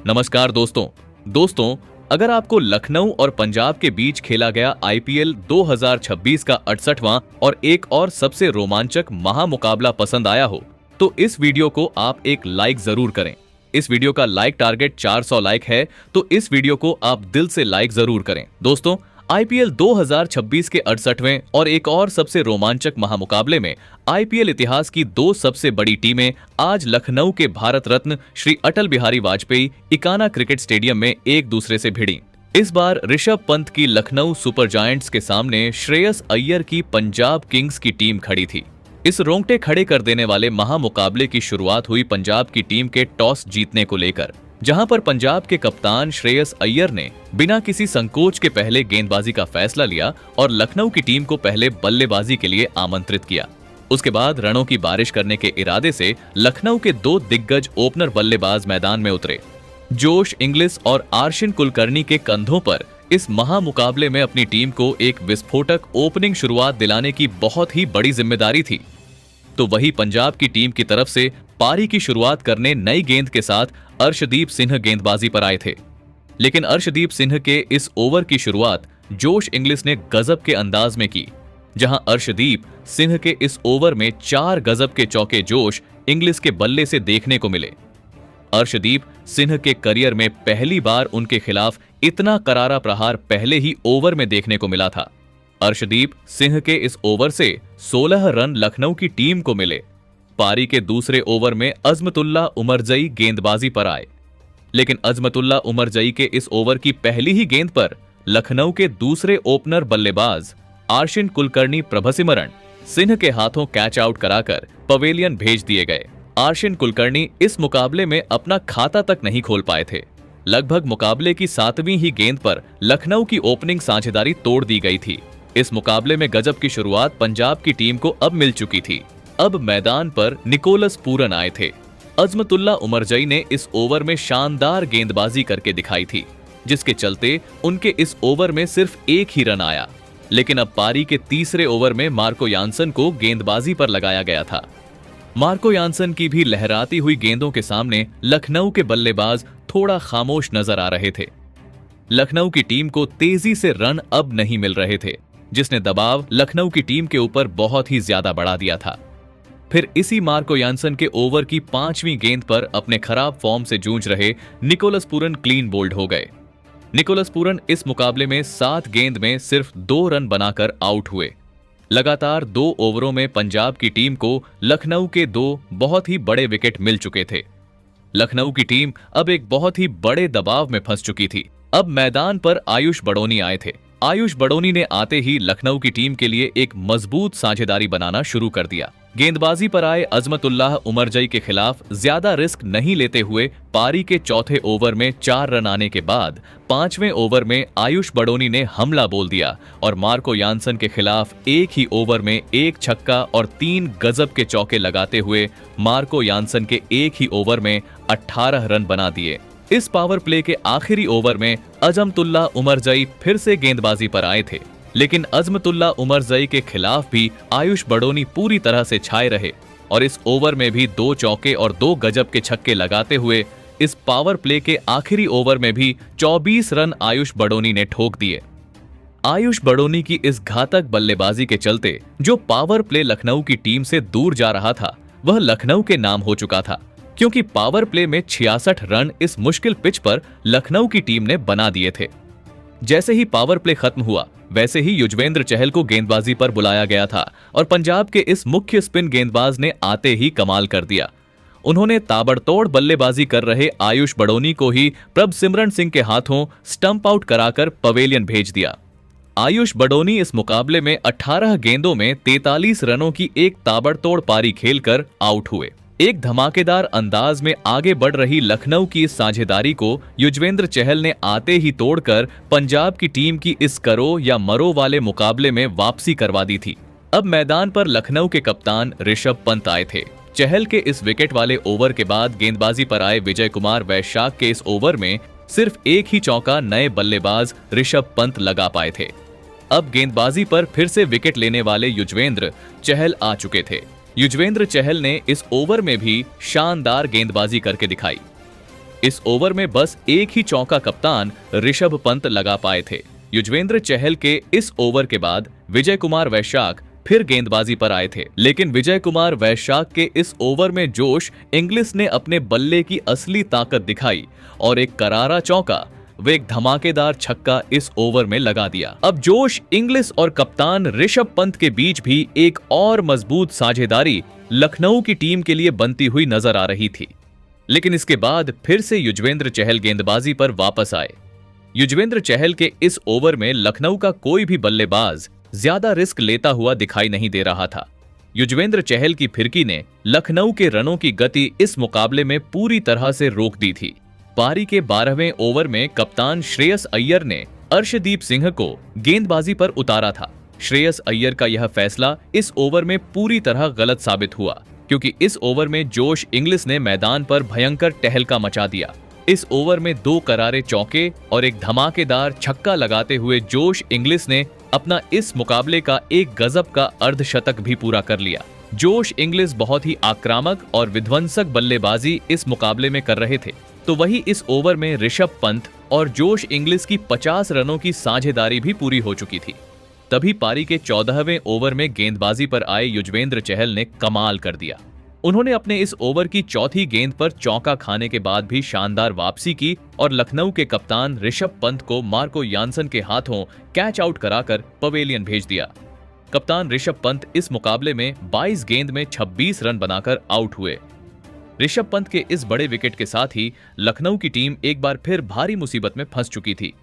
नमस्कार दोस्तों, अगर आपको लखनऊ और पंजाब के बीच खेला गया आईपीएल 2026 का 68वां और एक और सबसे रोमांचक महामुकाबला पसंद आया हो, तो इस वीडियो को आप एक लाइक जरूर करें। इस वीडियो का लाइक टारगेट 400 लाइक है, तो इस वीडियो को आप दिल से लाइक जरूर करें। दोस्तों, आईपीएल 2026 के 68वें और एक और सबसे रोमांचक महामुकाबले में आईपीएल इतिहास की दो सबसे बड़ी टीमें आज लखनऊ के भारत रत्न श्री अटल बिहारी वाजपेयी इकाना क्रिकेट स्टेडियम में एक दूसरे से भिड़ी। इस बार ऋषभ पंत की लखनऊ सुपर जायंट्स के सामने श्रेयस अय्यर की पंजाब किंग्स की टीम खड़ी थी। इस रोंगटे खड़े कर देने वाले महामुकाबले की शुरुआत हुई पंजाब की टीम के टॉस जीतने को लेकर, जहां पर पंजाब के कप्तान श्रेयस अय्यर ने बिना किसी संकोच के पहले गेंदबाजी का फैसला लिया और लखनऊ की टीम को पहले बल्लेबाजी के लिए आमंत्रित किया। उसके बाद रनों की बारिश करने के इरादे से लखनऊ के दो दिग्गज ओपनर बल्लेबाज मैदान में उतरे। जोश इंग्लिस और आर्शिन कुलकर्णी के कंधों पर इस महामुकाबले में अपनी टीम को एक विस्फोटक ओपनिंग शुरुआत दिलाने की बहुत ही बड़ी जिम्मेदारी थी। तो वही पंजाब की टीम की तरफ से पारी की शुरुआत करने नई गेंद के साथ अर्शदीप सिंह गेंदबाजी पर आए थे। लेकिन अर्शदीप सिंह के इस ओवर की शुरुआत जोश इंग्लिस ने गजब के अंदाज में की, जहां अर्शदीप सिंह के इस ओवर में 4 गजब के चौके जोश इंग्लिस के बल्ले से देखने को मिले। अर्शदीप सिंह के करियर में पहली बार उनके खिलाफ इतना करारा प्रहार पहले ही ओवर में देखने को मिला था। अर्शदीप सिंह के इस ओवर से 16 रन लखनऊ की टीम को मिले। पारी के दूसरे ओवर में अजमतुल्ला उमरजई गेंदबाजी पर आए, लेकिन अजमतुल्ला उमरजई के इस ओवर की पहली ही गेंद पर लखनऊ के दूसरे ओपनर बल्लेबाज आर्शिन कुलकर्णी प्रभसिमरण सिंह के हाथों कैच आउट कराकर पवेलियन भेज दिए गए। आर्शिन कुलकर्णी इस मुकाबले में अपना खाता तक नहीं खोल पाए थे। लगभग मुकाबले की 7वीं ही गेंद पर लखनऊ की ओपनिंग साझेदारी तोड़ दी गई थी। इस मुकाबले में गजब की शुरुआत पंजाब की टीम को अब मिल चुकी थी। अब मैदान पर निकोलस पूरन आए थे। अजमतुल्ला उमरजई ने इस ओवर में शानदार गेंदबाजी करके दिखाई थी, जिसके चलते उनके इस ओवर में सिर्फ एक ही रन आया। लेकिन अब पारी के तीसरे ओवर में मार्को यान्सन को गेंदबाजी पर लगाया गया था। मार्को यान्सन की भी लहराती हुई गेंदों के सामने लखनऊ के बल्लेबाज थोड़ा खामोश नजर आ रहे थे। लखनऊ की टीम को तेजी से रन अब नहीं मिल रहे थे, जिसने दबाव लखनऊ की टीम के ऊपर बहुत ही ज्यादा बढ़ा दिया था। फिर इसी मार्को यान्सन के ओवर की 5वीं गेंद पर अपने खराब फॉर्म से जूझ रहे निकोलस पूरन क्लीन बोल्ड हो गए। निकोलस पूरन इस मुकाबले में 7 गेंद में सिर्फ 2 रन बनाकर आउट हुए। लगातार 2 ओवरों में पंजाब की टीम को लखनऊ के 2 बहुत ही बड़े विकेट मिल चुके थे। लखनऊ की टीम अब एक बहुत ही बड़े दबाव में फंस चुकी थी। अब मैदान पर आयुष बड़ोनी आए थे। आयुष बड़ोनी ने आते ही लखनऊ की टीम के लिए एक मजबूत साझेदारी बनाना शुरू कर दिया। गेंदबाजी पर आए अजमतुल्लाह उमरजई के खिलाफ ज्यादा रिस्क नहीं लेते हुए पारी के चौथे ओवर में 4 रन आने के बाद 5वें ओवर में आयुष बड़ोनी ने हमला बोल दिया और मार्को यान्सन के खिलाफ एक ही ओवर में 1 छक्का और 3 गजब के चौके लगाते हुए मार्को यान्सन के एक ही ओवर में 18 रन बना दिए। इस पावर प्ले के आखिरी ओवर में अजमतुल्ला उमरजई फिर से गेंदबाजी पर आए थे, लेकिन अजमतुल्ला उमरजई के खिलाफ भी आयुष बड़ोनी पूरी तरह से छाए रहे और इस ओवर में भी 2 चौके और 2 गजब के छक्के लगाते हुए इस पावर प्ले के आखिरी ओवर में भी 24 रन आयुष बड़ोनी ने ठोक दिए। आयुष बड़ोनी की इस घातक बल्लेबाजी के चलते जो पावर प्ले लखनऊ की टीम से दूर जा रहा था, वह लखनऊ के नाम हो चुका था, क्योंकि पावर प्ले में 66 रन इस मुश्किल पिच पर लखनऊ की टीम ने बना दिए थे। जैसे ही पावर प्ले खत्म हुआ, वैसे ही युजवेंद्र चहल को गेंदबाजी पर बुलाया गया था और पंजाब के इस मुख्य स्पिन गेंदबाज ने आते ही कमाल कर दिया। उन्होंने ताबड़तोड़ बल्लेबाजी कर रहे आयुष बड़ोनी को ही प्रभसिमरण सिंह के हाथों स्टंप आउट कराकर पवेलियन भेज दिया। आयुष बड़ोनी इस मुकाबले में 18 गेंदों में 43 रनों की एक ताबड़तोड़ पारी खेलकर आउट हुए। एक धमाकेदार अंदाज में आगे बढ़ रही लखनऊ की इस साझेदारी को युजवेंद्र चहल ने आते ही तोड़कर पंजाब की टीम की इस करो या मरो वाले मुकाबले में वापसी करवा दी थी। अब मैदान पर लखनऊ के कप्तान ऋषभ पंत आए थे। चहल के इस विकेट वाले ओवर के बाद गेंदबाजी पर आए विजय कुमार वैशाख के इस ओवर में सिर्फ एक ही चौका नए बल्लेबाज ऋषभ पंत लगा पाए थे। अब गेंदबाजी पर फिर से विकेट लेने वाले युजवेंद्र चहल आ चुके थे। युजवेंद्र चहल ने इस ओवर में भी शानदार गेंदबाजी करके दिखाई। इस ओवर में बस एक ही चौका कप्तान ऋषभ पंत लगा पाए थे। युजवेंद्र चहल के इस ओवर के बाद विजय कुमार वैशाख फिर गेंदबाजी पर आए थे, लेकिन विजय कुमार वैशाख के इस ओवर में जोश इंग्लिस ने अपने बल्ले की असली ताकत दिखाई और एक करारा चौका व एक धमाकेदार छक्का इस ओवर में लगा दिया। अब जोश इंग्लिस और कप्तान ऋषभ पंत के बीच भी एक और मजबूत साझेदारी लखनऊ की टीम के लिए बनती हुई नजर आ रही थी, लेकिन इसके बाद फिर से युजवेंद्र चहल गेंदबाजी पर वापस आए। युजवेंद्र चहल के इस ओवर में लखनऊ का कोई भी बल्लेबाज ज्यादा रिस्क लेता हुआ दिखाई नहीं दे रहा था। युजवेंद्र चहल की फिरकी ने लखनऊ के रनों की गति इस मुकाबले में पूरी तरह से रोक दी थी। पारी के 12वें ओवर में कप्तान श्रेयस अय्यर ने अर्शदीप सिंह को गेंदबाजी पर उतारा था। श्रेयस अय्यर का यह फैसला इस ओवर में पूरी तरह गलत साबित हुआ, क्योंकि इस ओवर में जोश इंग्लिस ने मैदान पर भयंकर टहलका मचा दिया। इस ओवर में 2 करारे चौके और एक धमाकेदार छक्का लगाते हुए जोश इंग्लिस ने अपना इस मुकाबले का एक गजब का अर्धशतक भी पूरा कर लिया। जोश इंग्लिस बहुत ही आक्रामक और विध्वंसक बल्लेबाजी इस मुकाबले में कर रहे थे, तो वही इस ओवर में ऋषभ पंत और जोश इंग्लिस की 50 रनों की साझेदारी भी पूरी हो चुकी थी। तभी पारी के 14वें ओवर में गेंदबाजी पर आए युजवेंद्र चहल ने कमाल कर दिया। उन्होंने अपने इस ओवर की चौथी गेंद पर चौका खाने के बाद भी शानदार वापसी की और लखनऊ के कप्तान ऋषभ पंत को मार्को यानसन के हाथों कैच आउट कराकर पवेलियन भेज दिया। कप्तान ऋषभ पंत इस मुकाबले में 22 गेंद में 26 रन बनाकर आउट हुए। ऋषभ पंत के इस बड़े विकेट के साथ ही लखनऊ की टीम एक बार फिर भारी मुसीबत में फंस चुकी थी।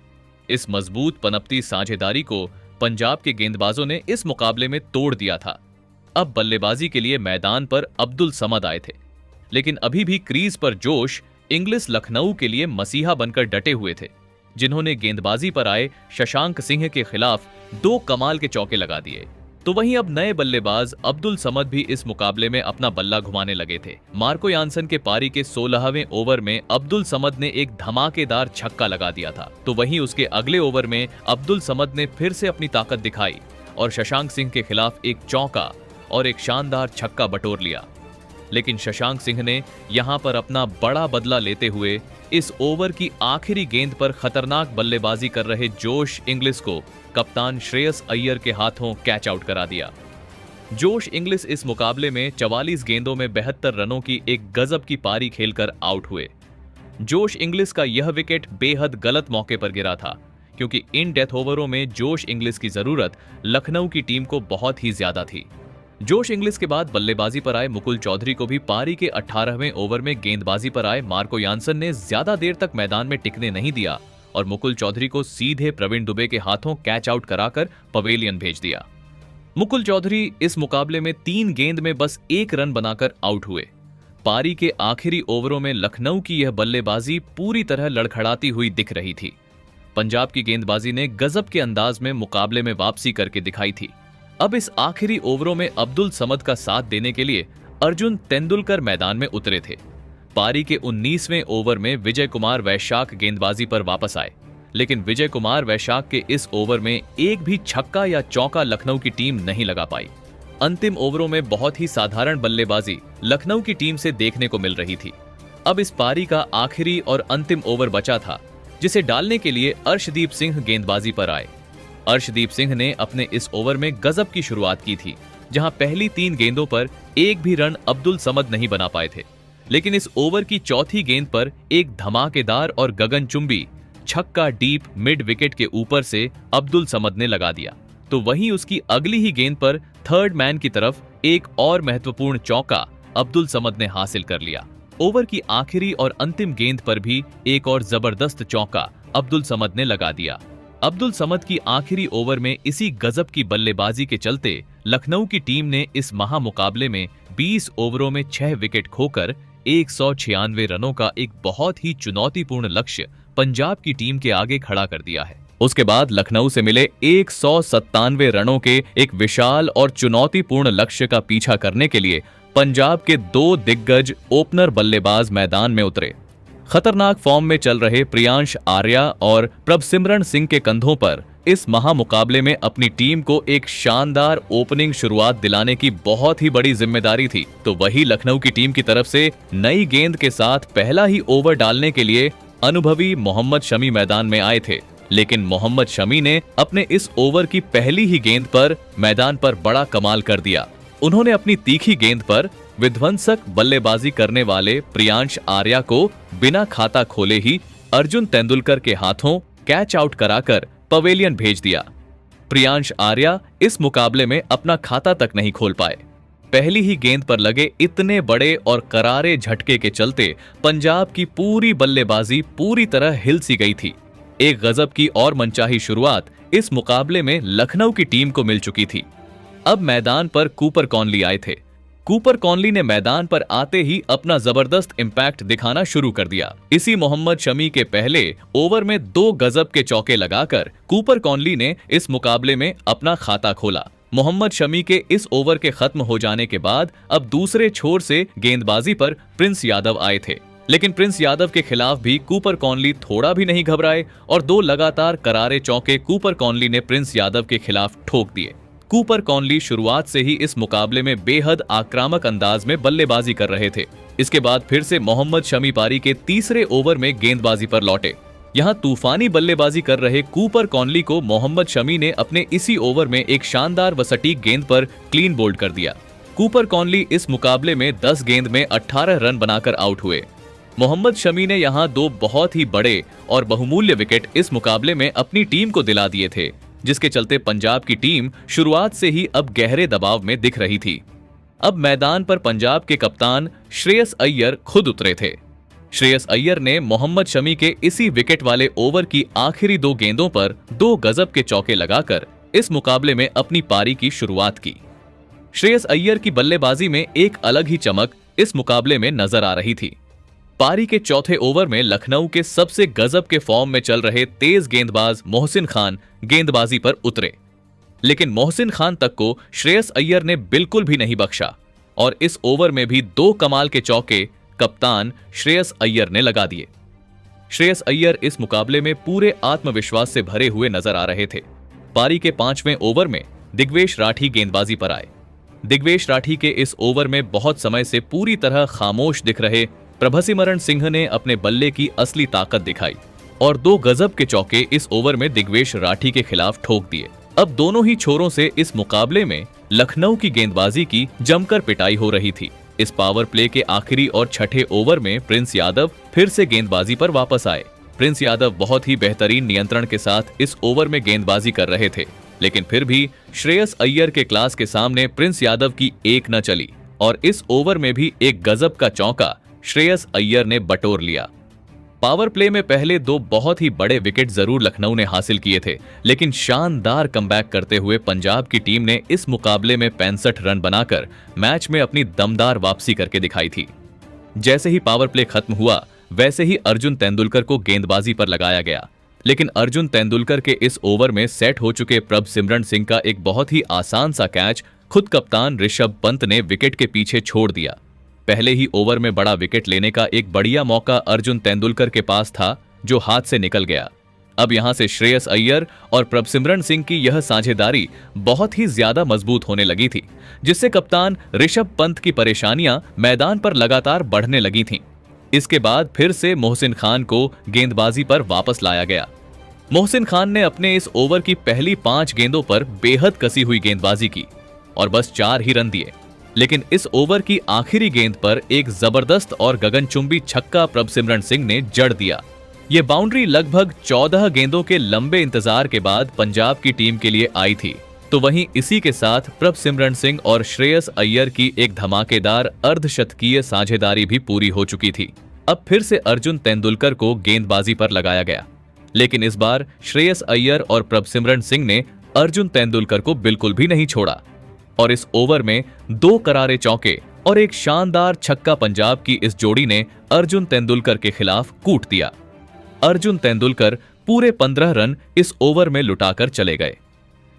इस मजबूत पनपती साझेदारी को पंजाब के गेंदबाजों ने इस मुकाबले में तोड़ दिया था। अब बल्लेबाजी के लिए मैदान पर अब्दुल समद आए थे, लेकिन अभी भी क्रीज पर जोश इंग्लिस लखनऊ के लिए मसीहा बनकर डटे हुए थे, जिन्होंने गेंदबाजी पर आए शशांक सिंह के खिलाफ 2 कमाल के चौके लगा दिए। तो वहीं अब नए बल्लेबाज अब्दुल समद भी इस मुकाबले में अपना बल्ला घुमाने लगे थे। मार्को यानसन के पारी के 16वें ओवर में अब्दुल समद ने एक धमाकेदार छक्का लगा दिया था, तो वहीं उसके अगले ओवर में अब्दुल समद ने फिर से अपनी ताकत दिखाई और शशांक सिंह के खिलाफ एक चौका और एक शानदार छक्का बटोर लिया। लेकिन शशांक सिंह ने यहां पर अपना बड़ा बदला लेते हुए इस ओवर की आखिरी गेंद पर खतरनाक बल्लेबाजी कर रहे जोश इंग्लिस को कप्तान श्रेयस अय्यर के हाथों कैच आउट करा दिया। जोश इंग्लिस इस मुकाबले में 44 गेंदों में 72 रनों की एक गजब की पारी खेलकर आउट हुए। जोश इंग्लिस का यह विकेट बेहद गलत मौके पर गिरा था, क्योंकि इन डेथ ओवरों में जोश इंग्लिस की जरूरत लखनऊ की टीम को बहुत ही ज्यादा थी। जोश इंग्लिस के बाद बल्लेबाजी पर आए मुकुल चौधरी को भी पारी के 18वें ओवर में गेंदबाजी पर आए मार्को यानसन ने ज्यादा देर तक मैदान में टिकने नहीं दिया और मुकुल चौधरी को सीधे प्रवीण दुबे के हाथों कैच आउट कराकर पवेलियन भेज दिया। मुकुल चौधरी इस मुकाबले में 3 गेंद में बस 1 रन बनाकर आउट हुए। पारी के आखिरी ओवरों में लखनऊ की यह बल्लेबाजी पूरी तरह लड़खड़ाती हुई दिख रही थी। पंजाब की गेंदबाजी ने गजब के अंदाज में मुकाबले में वापसी करके दिखाई थी। अब इस आखिरी ओवरों में अब्दुल समद का साथ देने के लिए अर्जुन तेंदुलकर मैदान में उतरे थे। पारी के 19वें ओवर में विजय कुमार वैशाख गेंदबाजी पर वापस आए, लेकिन विजय कुमार वैशाख के इस ओवर में एक भी छक्का या चौका लखनऊ की टीम नहीं लगा पाई। अंतिम ओवरों में बहुत ही साधारण बल्लेबाजी लखनऊ की टीम से देखने को मिल रही थी। अब इस पारी का आखिरी और अंतिम ओवर बचा था, जिसे डालने के लिए अर्शदीप सिंह गेंदबाजी पर आए। अर्शदीप सिंह ने अपने इस ओवर में गजब की शुरुआत की थी, जहां पहली 3 गेंदों पर एक भी रन अब्दुल समद नहीं बना पाए थे, लेकिन इस ओवर की चौथी गेंद पर एक धमाकेदार और गगनचुंबी छक्का डीप मिड विकेट के ऊपर से अब्दुल समद ने लगा दिया। तो वहीं उसकी अगली ही गेंद पर थर्ड मैन की तरफ एक और महत्वपूर्ण चौका अब्दुल समद ने हासिल कर लिया। ओवर की आखिरी और अंतिम गेंद पर भी एक और जबरदस्त चौका अब्दुल समद ने लगा दिया। अब्दुल समद की आखिरी ओवर में इसी गजब की बल्लेबाजी के चलते लखनऊ की टीम ने इस महामुकाबले में 20 ओवरों में 6 विकेट खोकर 196 रनों का एक बहुत ही चुनौतीपूर्ण लक्ष्य पंजाब की टीम के आगे खड़ा कर दिया है। उसके बाद लखनऊ से मिले 197 रनों के एक विशाल और चुनौतीपूर्ण लक्ष्य का पीछा करने के लिए पंजाब के 2 दिग्गज ओपनर बल्लेबाज मैदान में उतरे। खतरनाक फॉर्म में चल रहे प्रियांश आर्या और प्रभसिमरन सिंह के कंधों पर इस महामुकाबले में अपनी टीम को एक शानदार ओपनिंग शुरुआत दिलाने की बहुत ही बड़ी जिम्मेदारी थी। तो वही लखनऊ की टीम की तरफ से नई गेंद के साथ पहला ही ओवर डालने के लिए अनुभवी मोहम्मद शमी मैदान में आए थे। लेकिन मोहम्मद शमी ने अपने इस ओवर की पहली ही गेंद पर मैदान पर बड़ा कमाल कर दिया। उन्होंने अपनी तीखी गेंद पर विध्वंसक बल्लेबाजी करने वाले प्रियांश आर्या को बिना खाता खोले ही अर्जुन तेंदुलकर के हाथों कैच आउट कराकर पवेलियन भेज दिया। प्रियांश आर्या इस मुकाबले में अपना खाता तक नहीं खोल पाए। पहली ही गेंद पर लगे इतने बड़े और करारे झटके के चलते पंजाब की पूरी बल्लेबाजी पूरी तरह हिल सी गई थी। एक गजब की और मनचाही शुरुआत इस मुकाबले में लखनऊ की टीम को मिल चुकी थी। अब मैदान पर कूपर कॉनली आए थे। कूपर कॉनली ने मैदान पर आते ही अपना जबरदस्त इंपैक्ट दिखाना शुरू कर दिया। इसी मोहम्मद शमी के पहले ओवर में 2 गजब के चौके लगाकर कूपर कॉनली ने इस मुकाबले में अपना खाता खोला। मोहम्मद शमी के इस ओवर के खत्म हो जाने के बाद अब दूसरे छोर से गेंदबाजी पर प्रिंस यादव आए थे। लेकिन प्रिंस यादव के खिलाफ भी कूपर कॉनली थोड़ा भी नहीं घबराए और 2 लगातार करारे चौके कूपर कॉनली ने प्रिंस यादव के खिलाफ ठोक दिए। कूपर कॉनली शुरुआत से ही इस मुकाबले में बेहद आक्रामक अंदाज में बल्लेबाजी कर रहे थे। इसके बाद फिर से मोहम्मद शमी पारी के तीसरे ओवर में गेंदबाजी पर लौटे। यहां तूफानी बल्लेबाजी कर रहे कूपर कॉनली को मोहम्मद शमी ने अपने इसी ओवर में एक शानदार व सटीक गेंद पर क्लीन बोल्ड कर दिया। कूपर कॉनली इस मुकाबले में 10 गेंद में 18 रन बनाकर आउट हुए। मोहम्मद शमी ने यहां 2 बहुत ही बड़े और बहुमूल्य विकेट इस मुकाबले में अपनी टीम को दिला दिए थे, जिसके चलते पंजाब की टीम शुरुआत से ही अब गहरे दबाव में दिख रही थी। अब मैदान पर पंजाब के कप्तान श्रेयस अय्यर खुद उतरे थे। श्रेयस अय्यर ने मोहम्मद शमी के इसी विकेट वाले ओवर की आखिरी 2 गेंदों पर 2 गजब के चौके लगाकर इस मुकाबले में अपनी पारी की शुरुआत की। श्रेयस अय्यर की बल्लेबाजी में एक अलग ही चमक इस मुकाबले में नजर आ रही थी। पारी के चौथे ओवर में लखनऊ के सबसे गजब के फॉर्म में चल रहे तेज गेंदबाज मोहसिन खान गेंदबाजी पर उतरे। लेकिन मोहसिन खान तक को श्रेयस अय्यर ने बिल्कुल भी नहीं बख्शा और इस ओवर में भी 2 कमाल के चौके कप्तान श्रेयस अय्यर ने लगा दिए। श्रेयस अय्यर इस मुकाबले में पूरे आत्मविश्वास से भरे हुए नजर आ रहे थे। पारी के 5वें ओवर में दिग्वेश राठी गेंदबाजी पर आए। दिग्वेश राठी के इस ओवर में बहुत समय से पूरी तरह खामोश दिख रहे प्रभसिमरण सिंह ने अपने बल्ले की असली ताकत दिखाई और 2 गजब के चौके इस ओवर में दिग्वेश राठी के खिलाफ ठोक दिए। अब दोनों ही छोरों से इस मुकाबले में लखनऊ की गेंदबाजी की जमकर पिटाई हो रही थी। इस पावर प्ले के आखिरी और छठे ओवर में प्रिंस यादव फिर से गेंदबाजी पर वापस आए। प्रिंस यादव बहुत ही बेहतरीन नियंत्रण के साथ इस ओवर में गेंदबाजी कर रहे थे, लेकिन फिर भी श्रेयस अय्यर के क्लास के सामने प्रिंस यादव की एक न चली और इस ओवर में भी एक गजब का चौका श्रेयस अय्यर ने बटोर लिया। पावर प्ले में पहले 2 बहुत ही बड़े विकेट जरूर लखनऊ ने हासिल किए थे, लेकिन शानदार कमबैक करते हुए पंजाब की टीम ने इस मुकाबले में 65 रन बनाकर मैच में अपनी दमदार वापसी करके दिखाई थी। जैसे ही पावर प्ले खत्म हुआ वैसे ही अर्जुन तेंदुलकर को गेंदबाजी पर लगाया गया, लेकिन अर्जुन तेंदुलकर के इस ओवर में सेट हो चुके प्रभसिमरण सिंह का एक बहुत ही आसान सा कैच खुद कप्तान ऋषभ पंत ने विकेट के पीछे छोड़ दिया। पहले ही ओवर में बड़ा विकेट लेने का एक बढ़िया मौका अर्जुन तेंदुलकर के पास था, जो हाथ से निकल गया। अब यहां से श्रेयस अय्यर और प्रभसिमरण सिंह की यह साझेदारी बहुत ही ज्यादा मजबूत होने लगी थी, जिससे कप्तान ऋषभ पंत की परेशानियां मैदान पर लगातार बढ़ने लगी थीं। इसके बाद फिर से मोहसिन खान को गेंदबाजी पर वापस लाया गया। मोहसिन खान ने अपने इस ओवर की पहली 5 गेंदों पर बेहद कसी हुई गेंदबाजी की और बस 4 ही रन दिए, लेकिन इस ओवर की आखिरी गेंद पर एक जबरदस्त और गगनचुंबी छक्का प्रभसिमरण सिंह ने जड़ दिया। ये बाउंड्री लगभग 14 गेंदों के लंबे इंतजार के बाद पंजाब की टीम के लिए आई थी। तो वहीं इसी के साथ प्रभसिमरण सिंह और श्रेयस अय्यर की एक धमाकेदार अर्धशतकीय साझेदारी भी पूरी हो चुकी थी। अब फिर से अर्जुन तेंदुलकर को गेंदबाजी पर लगाया गया, लेकिन इस बार श्रेयस अय्यर और प्रभसिमरण सिंह ने अर्जुन तेंदुलकर को बिल्कुल भी नहीं छोड़ा और इस ओवर में 2 करारे चौके और एक शानदार छक्का पंजाब की इस जोड़ी ने अर्जुन तेंदुलकर के खिलाफ कूट दिया। अर्जुन तेंदुलकर पूरे 15 रन इस ओवर में लुटाकर चले गए।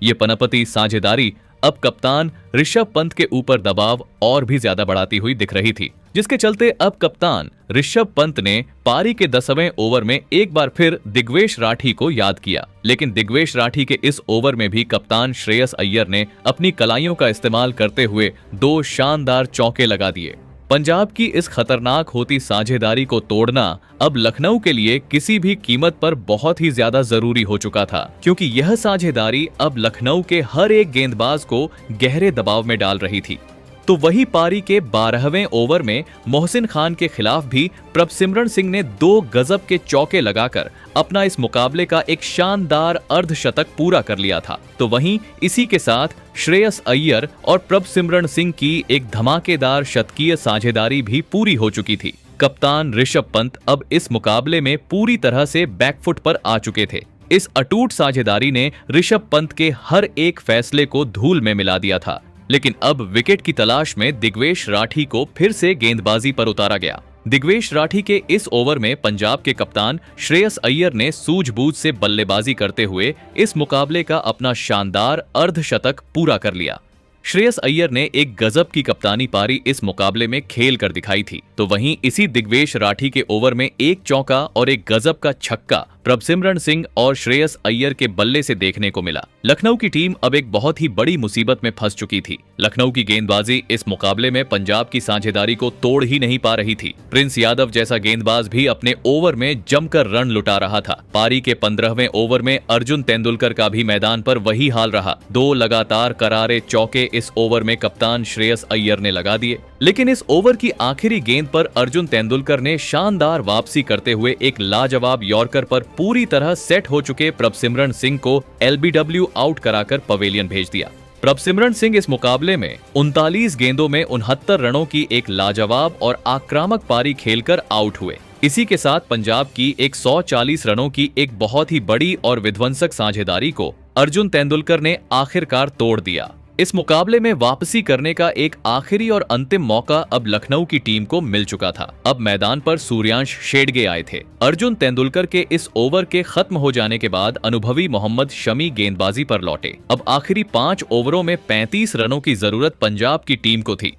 ये पनपती साझेदारी अब कप्तान ऋषभ पंत के ऊपर दबाव और भी ज्यादा बढ़ाती हुई दिख रही थी, जिसके चलते अब कप्तान ऋषभ पंत ने पारी के 10वें ओवर में एक बार फिर दिग्वेश राठी को याद किया। लेकिन दिग्वेश राठी के इस ओवर में भी कप्तान श्रेयस अय्यर ने अपनी कलाइयों का इस्तेमाल करते हुए 2 शानदार चौके लगा दिए। पंजाब की इस खतरनाक होती साझेदारी को तोड़ना अब लखनऊ के लिए किसी भी कीमत पर बहुत ही ज्यादा जरूरी हो चुका था, क्योंकि यह साझेदारी अब लखनऊ के हर एक गेंदबाज को गहरे दबाव में डाल रही थी। तो वही पारी के 12वें ओवर में मोहसिन खान के खिलाफ भी प्रभसिमरन सिंह ने 2 गजब के चौके लगाकर अपना इस मुकाबले का एक शानदार अर्धशतक पूरा कर लिया था। तो वहीं इसी के साथ श्रेयस अय्यर और प्रभसिमरन सिंह की एक धमाकेदार शतकीय साझेदारी भी पूरी हो चुकी थी। कप्तान ऋषभ पंत अब इस मुकाबले में पूरी तरह से बैकफुट पर आ चुके थे। इस अटूट साझेदारी ने ऋषभ पंत के हर एक फैसले को धूल में मिला दिया था। लेकिन अब विकेट की तलाश में दिग्वेश राठी को फिर से गेंदबाजी पर उतारा गया। दिग्वेश राठी के इस ओवर में पंजाब के कप्तान श्रेयस अय्यर ने सूझबूझ से बल्लेबाजी करते हुए इस मुकाबले का अपना शानदार अर्धशतक पूरा कर लिया। श्रेयस अय्यर ने एक गजब की कप्तानी पारी इस मुकाबले में खेल कर दिखाई थी। तो वहीं इसी दिग्वेश राठी के ओवर में एक चौका और एक गजब का छक्का प्रभसिमरन सिंह और श्रेयस अय्यर के बल्ले से देखने को मिला। लखनऊ की टीम अब एक बहुत ही बड़ी मुसीबत में फंस चुकी थी। लखनऊ की गेंदबाजी इस मुकाबले में पंजाब की साझेदारी को तोड़ ही नहीं पा रही थी। प्रिंस यादव जैसा गेंदबाज भी अपने ओवर में जमकर रन लुटा रहा था। पारी के 15वें ओवर में अर्जुन तेंदुलकर का भी मैदान पर वही हाल रहा। 2 लगातार करारे चौके इस ओवर में कप्तान श्रेयस अय्यर ने लगा दिए। लेकिन इस ओवर की आखिरी गेंद पर अर्जुन तेंदुलकर ने शानदार वापसी करते हुए एक लाजवाब यॉर्कर पर पूरी तरह सेट हो चुके प्रभसिमरन सिंह को LBW आउट कराकर पवेलियन भेज दिया। प्रभसिमरन सिंह इस मुकाबले में 39 गेंदों में 69 रनों की एक लाजवाब और आक्रामक पारी खेलकर आउट हुए। इसी के साथ पंजाब की 140 रनों की एक बहुत ही बड़ी और विध्वंसक साझेदारी को अर्जुन तेंदुलकर ने आखिरकार तोड़ दिया। इस मुकाबले में वापसी करने का एक आखिरी और अंतिम मौका अब लखनऊ की टीम को मिल चुका था। अब मैदान पर सूर्यांश शेडगे आए थे। अर्जुन तेंदुलकर के इस ओवर के खत्म हो जाने के बाद अनुभवी मोहम्मद शमी गेंदबाजी पर लौटे। अब आखिरी 5 ओवरों में 35 रनों की जरूरत पंजाब की टीम को थी।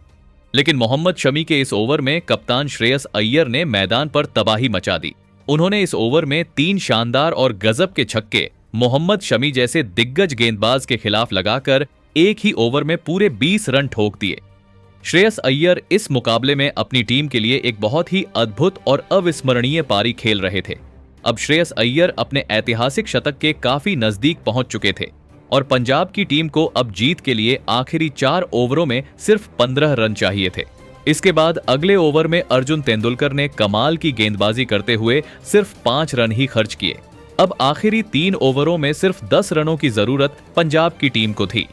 लेकिन मोहम्मद शमी के इस ओवर में कप्तान श्रेयस अय्यर ने मैदान पर तबाही मचा दी। उन्होंने इस ओवर में 3 शानदार और गजब के छक्के मोहम्मद शमी जैसे दिग्गज गेंदबाज के खिलाफ लगाकर एक ही ओवर में पूरे 20 रन ठोक दिए। श्रेयस अय्यर इस मुकाबले में अपनी टीम के लिए एक बहुत ही अद्भुत और अविस्मरणीय पारी खेल रहे थे। अब श्रेयस अय्यर अपने ऐतिहासिक शतक के काफी नजदीक पहुंच चुके थे और पंजाब की टीम को अब जीत के लिए आखिरी 4 ओवरों में सिर्फ 15 रन चाहिए थे। इसके बाद अगले ओवर में अर्जुन तेंदुलकर ने कमाल की गेंदबाजी करते हुए सिर्फ 5 रन ही खर्च किए। अब आखिरी 3 ओवरों में सिर्फ 10 रनों की जरूरत पंजाब की टीम को थी।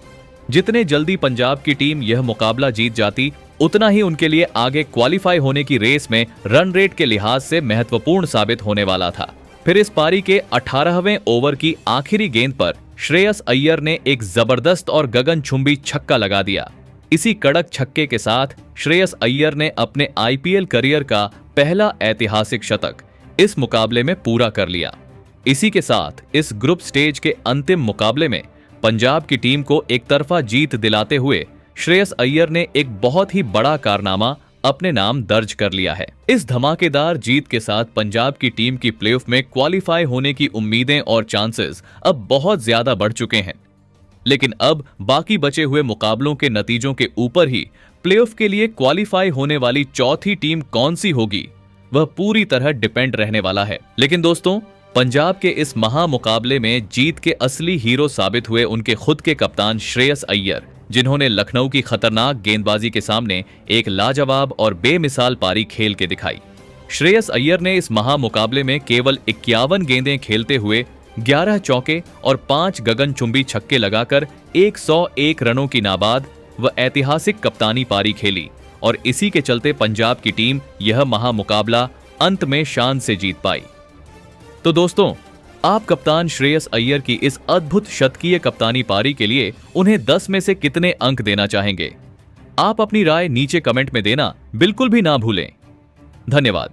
जितने जल्दी पंजाब की टीम यह मुकाबला जीत जाती, उतना ही उनके लिए आगे क्वालिफाई होने की रेस में रन रेट के लिहाज से महत्वपूर्ण साबित होने वाला था। फिर इस पारी के 18वें ओवर की आखिरी गेंद पर श्रेयस अय्यर ने एक जबरदस्त और गगनचुंबी छक्का लगा दिया। इसी कड़क छक्के के साथ श्रेयस अय्यर ने अपने IPL करियर का पहला ऐतिहासिक शतक इस मुकाबले में पूरा कर लिया। इसी के साथ इस ग्रुप स्टेज के अंतिम मुकाबले में पंजाब की टीम को एक तरफा जीत दिलाते हुए श्रेयस अय्यर ने एक बहुत ही बड़ा कारनामा अपने नाम दर्ज कर लिया है। इस धमाकेदार जीत के साथ पंजाब की टीम की प्लेऑफ में क्वालिफाई होने की उम्मीदें और चांसेस अब बहुत ज्यादा बढ़ चुके हैं। लेकिन अब बाकी बचे हुए मुकाबलों के नतीजों के ऊपर ही प्लेऑफ के लिए क्वालिफाई होने वाली चौथी टीम कौन सी होगी, वह पूरी तरह डिपेंड रहने वाला है। लेकिन दोस्तों, पंजाब के इस महामुकाबले में जीत के असली हीरो साबित हुए उनके खुद के कप्तान श्रेयस अय्यर, जिन्होंने लखनऊ की खतरनाक गेंदबाजी के सामने एक लाजवाब और बेमिसाल पारी खेल के दिखाई। श्रेयस अय्यर ने इस महामुकाबले में केवल 51 गेंदें खेलते हुए 11 चौके और 5 गगनचुंबी छक्के लगाकर 101 रनों की नाबाद व ऐतिहासिक कप्तानी पारी खेली और इसी के चलते पंजाब की टीम यह महामुकाबला अंत में शान से जीत पाई। तो दोस्तों, आप कप्तान श्रेयस अय्यर की इस अद्भुत शतकीय कप्तानी पारी के लिए उन्हें 10 में से कितने अंक देना चाहेंगे? आप अपनी राय नीचे कमेंट में देना बिल्कुल भी ना भूलें। धन्यवाद।